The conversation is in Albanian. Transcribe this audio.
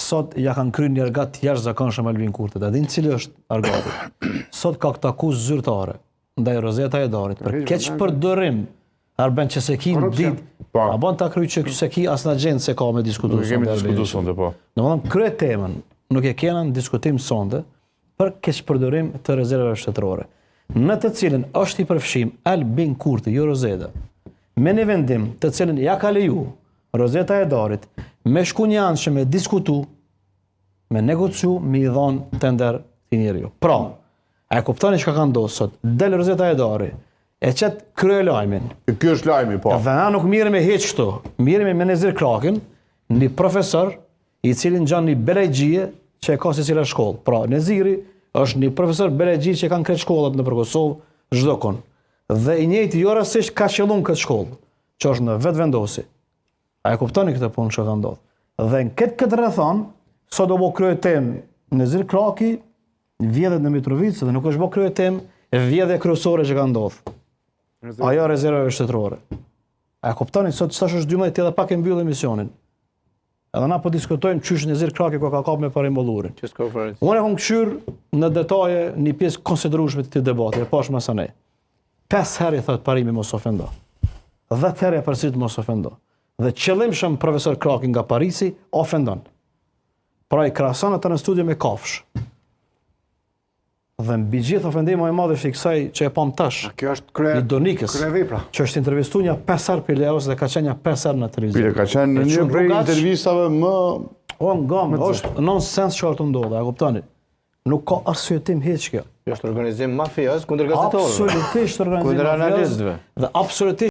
sot ja kanë kryer një argat jashtëzakonshëm Albin Kurtit. A din cili është argati? Sot ka këtë akuzë zyrtare ndaj Rozeta Edarit për keq përdorim Arben Qesekin dit. A bën ta kryej që Qeseki as në agjendë se ka me diskutuar. Kemi diskutuar sonde, po. Domethënë krye temën, nuk e kena në diskutim sonde për keq përdorim të rezervave shtetërore, në të cilën është i përfshim Albin Kurti, jo Rozeta, me një vendim të cilën ja ka leju Rozeta Edarit me shku një anë që me diskutu, me negociu, me i dhonë tender të njeriu. Pra, a e kuptoni çka ka ndodhur sot? Del Rozeta Edari, e qet krye lajmin. Ky është lajmi, po. Dhe na nuk miremi hiç këtu. Miremi me Nezir Krakin, një profesor i cili ngjan një belegjie që e ka secila shkollë. Pra, Neziri është një profesor belegjie që kanë kretë shkollat nëpër Kosovë çdo kon. Dhe i njëjti jo rastisht ka qellum këtë shkollë, që është në vetvendosi. A e kuptoni këtë punë që ka ndodhur? Dhe në këtë rrethon, sot do bë krye temë Nezir Kraki, vjedhet në Mitrovicë dhe nuk është bë krye temë vjedhja kryesore që ka ndodhur. Ajo rezervave shtetërore. A e kuptoni sot çfarë është 12 edhe pak e mbyll emisionin. Edhe na po diskutojmë çysh Nezir Kraki ku ka kap me parim bollurin. Unë e kam kthyer në detaje një pjesë konsiderueshme të këtij debati, e pash më së ne. 5 herë i thot parimi mos ofendo. 10 herë përsit mos ofendo. Dhe qëllimshëm profesor Kraki nga Parisi ofendon. Pra i krahason ata në studio me kafsh. Dhe mbi gjithë ofendimi më i madh është i kësaj që e pam tash. Kjo është i Donikës. Që është intervistuar një 5 herë për Leos dhe ka qenë një 5 herë në televizion. Ka qenë në një prej intervistave më është nonsens që të ndodhe, a kuptoni? Nuk ka arsyetim hiç kjo. Është organizim mafios kundër gazetorëve. Absolutisht organizim mafios. Kundër analistëve. Dhe absolutisht